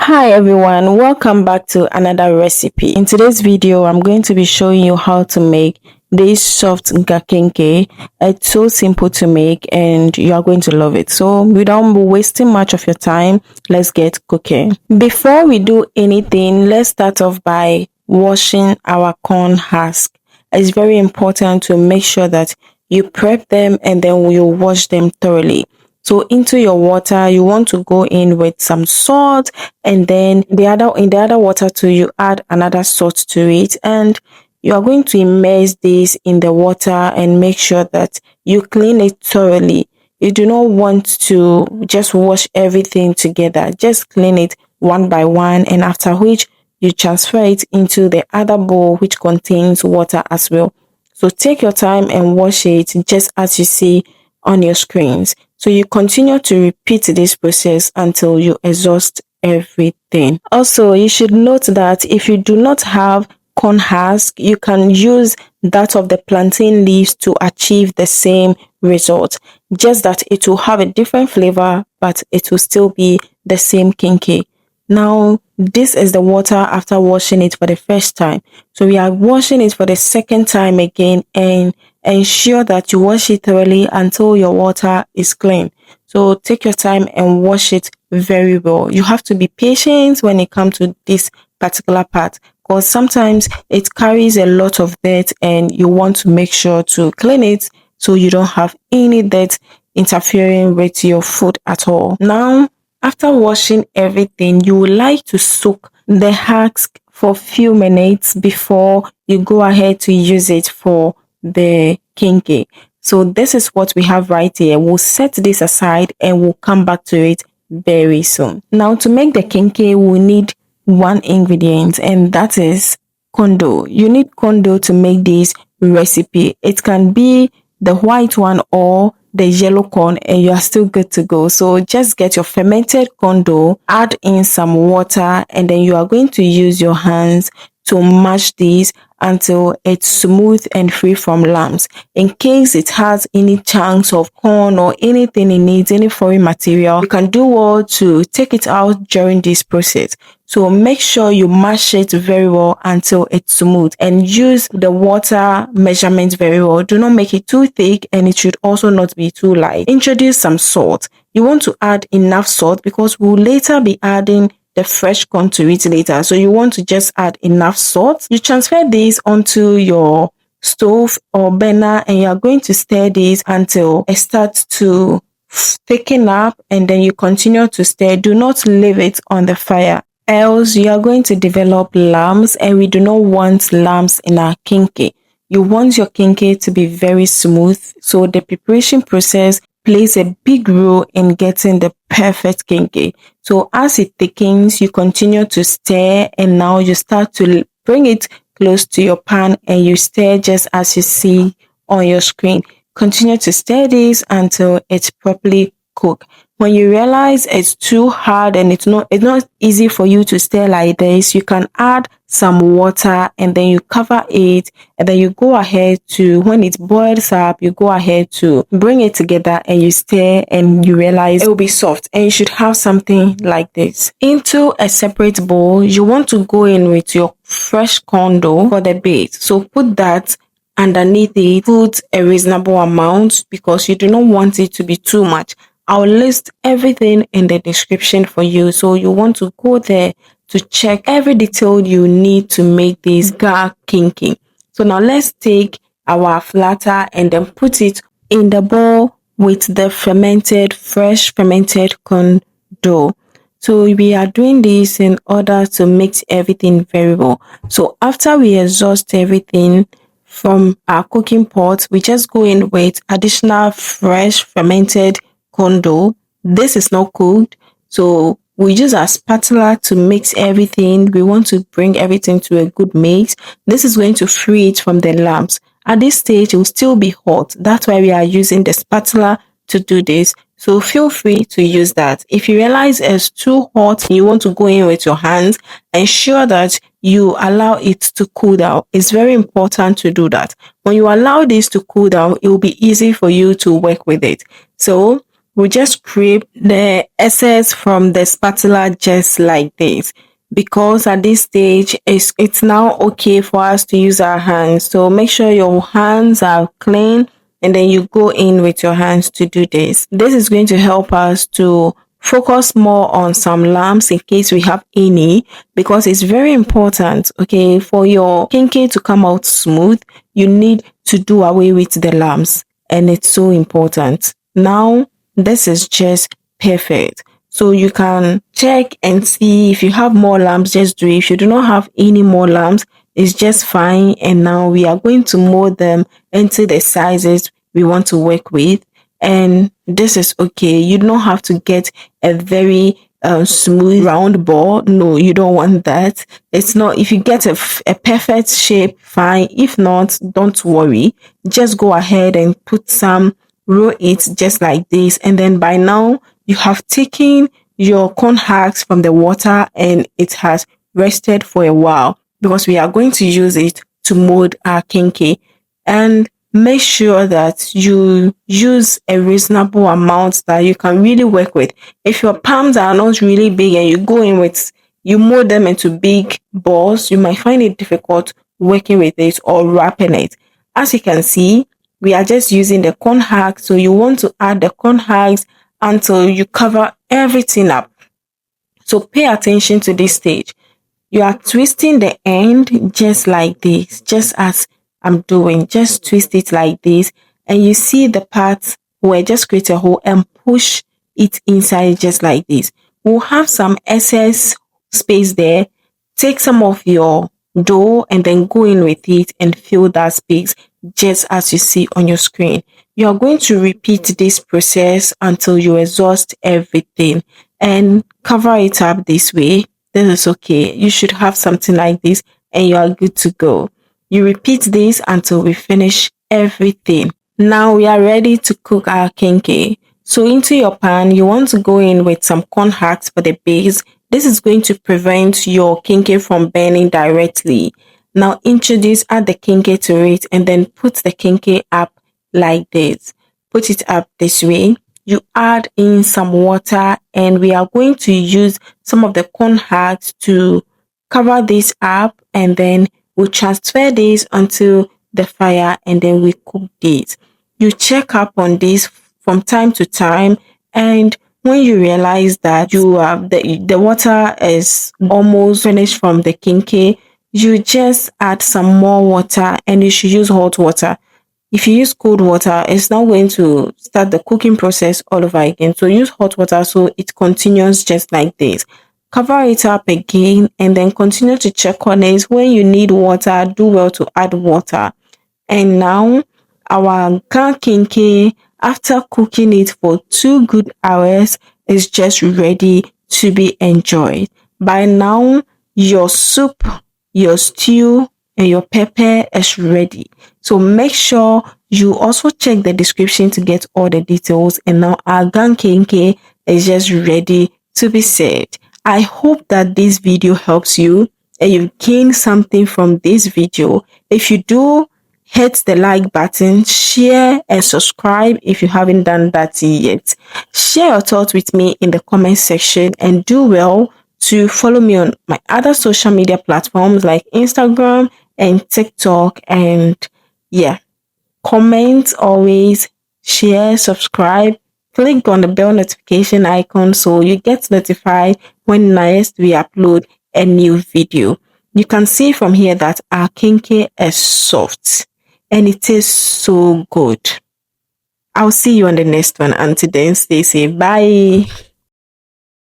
Hi everyone, welcome back to another recipe. In today's video, I'm going to be showing you how to make this soft Ga Kenkey. It's so simple to make and you are going to love it. So without wasting much of your time, let's get cooking. Before we do anything, let's start off by washing our corn husk. It's very important to make sure that you prep them and then you wash them thoroughly. So into your water, you want to go in with some salt, and then in the other water too, you add another salt to it, and you are going to immerse this in the water and make sure that you clean it thoroughly. You do not want to just wash everything together. Just clean it one by one, and after which you transfer it into the other bowl which contains water as well. So take your time and wash it just as you see on your screens. So you continue to repeat this process until you exhaust everything. Also, you should note that if you do not have corn husk, you can use that of the plantain leaves to achieve the same result. Just that it will have a different flavor, but it will still be the same kenkey. Now, this is the water after washing it for the first time. So we are washing it for the second time again, and ensure that you wash it thoroughly until your water is clean. So take your time and wash it very well. You have to be patient when it comes to this particular part, because sometimes it carries a lot of dirt and you want to make sure to clean it so you don't have any dirt interfering with your food at all. Now, after washing everything, you would like to soak the husk for a few minutes before you go ahead to use it for the kenkey. So this is what we have right here. We'll set this aside and we'll come back to it very soon. Now, to make the kenkey, we'll need one ingredient, and that is corn dough. You need corn dough to make this recipe. It can be the white one or the yellow corn, and you are still good to go. So just get your fermented corn dough, add in some water, and then you are going to use your hands to mash this until it's smooth and free from lumps. In case it has any chunks of corn or anything it needs, any foreign material, you can do well to take it out during this process. So make sure you mash it very well until it's smooth, and use the water measurement very well. Do not make it too thick, and it should also not be too light. Introduce some salt. You want to add enough salt because we'll later be adding the fresh corn to it later. So you want to just add enough salt. You transfer this onto your stove or burner, and you are going to stir this until it starts to thicken up, and then you continue to stir. Do not leave it on the fire, else you are going to develop lumps, and we do not want lumps in our kenkey. You want your kenkey to be very smooth, so the preparation process plays a big role in getting the perfect kenkey. So as it thickens, you continue to stir, and now you start to bring it close to your pan and you stir just as you see on your screen. Continue to stir this until it's properly cooked. When you realize it's too hard and it's not easy for you to stir like this, you can add some water and then you cover it, and then you go ahead to, when it boils up, you go ahead to bring it together and you stir, and you realize it will be soft, and you should have something like this. Into a separate bowl, you want to go in with your fresh corn dough for the base. So put that underneath it. Put a reasonable amount because you do not want it to be too much. I'll list everything in the description for you, so you want to go there to check every detail you need to make this Ga Kenkey. So now let's take our flatter and then put it in the bowl with the fresh fermented corn dough. So we are doing this in order to mix everything very well. So after we exhaust everything from our cooking pot, we just go in with additional fresh fermented corn dough. This is not cooked, so we use our spatula to mix everything. We want to bring everything to a good mix. This is going to free it from the lumps. At this stage, it will still be hot. That's why we are using the spatula to do this. So feel free to use that. If you realize it's too hot and you want to go in with your hands, ensure that you allow it to cool down. It's very important to do that. When you allow this to cool down, it will be easy for you to work with it. So we just scrape the excess from the spatula just like this, because at this stage it's now okay for us to use our hands. So make sure your hands are clean, and then you go in with your hands to do this. This is going to help us to focus more on some lumps in case we have any, because it's very important, okay, for your kenkey to come out smooth. You need to do away with the lumps, and it's so important. Now this is just perfect. So you can check and see if you have more lamps, just do it. If you do not have any more lamps, it's just fine. And now we are going to mold them into the sizes we want to work with. And this is okay. You don't have to get a very smooth round ball. No, you don't want that. It's not, if you get a perfect shape, fine. If not, don't worry. Just go ahead and put some, roll it just like this. And then by now, you have taken your corn husks from the water and it has rested for a while, because we are going to use it to mold our kenkey. And make sure that you use a reasonable amount that you can really work with. If your palms are not really big and you go in with, you mold them into big balls, you might find it difficult working with it or wrapping it. As you can see, we are just using the corn husks. So you want to add the corn husks until you cover everything up. So pay attention to this stage. You are twisting the end just like this, just as I'm doing. Just twist it like this, and you see the part where just create a hole and push it inside just like this. We'll have some excess space there. Take some of your dough and then go in with it and fill that space just as you see on your screen. You are going to repeat this process until you exhaust everything, and cover it up this way. This is okay. You should have something like this and you are good to go. You repeat this until we finish everything. Now we are ready to cook our kenkey. So into your pan, you want to go in with some corn husks for the base. This is going to prevent your kenkey from burning directly. Now add the kenkey to it and then put the kenkey up like this. Put it up this way. You add in some water, and we are going to use some of the corn husks to cover this up, and then we'll transfer this onto the fire and then we cook this. You check up on this from time to time, and when you realize that you have the water is almost finished from the kenkey, you just add some more water, and you should use hot water. If you use cold water, it's now going to start the cooking process all over again. So use hot water so it continues just like this. Cover it up again and then continue to check on it. When you need water, do well to add water. And now our Ga Kenkey, after cooking it for 2 good hours, is just ready to be enjoyed. By now, your soup, your stew, and your pepper is ready. So make sure you also check the description to get all the details. And now our Ga Kenkey is just ready to be served. I hope that this video helps you and you gain something from this video. If you do, hit the like button, share and subscribe if you haven't done that yet. Share your thoughts with me in the comment section, and do well to follow me on my other social media platforms like Instagram and TikTok. And yeah, comment always, share, subscribe, click on the bell notification icon so you get notified when next we upload a new video. You can see from here that our kenkey is soft and it is so good. I'll see you on the next one. Until then, stay safe. Bye.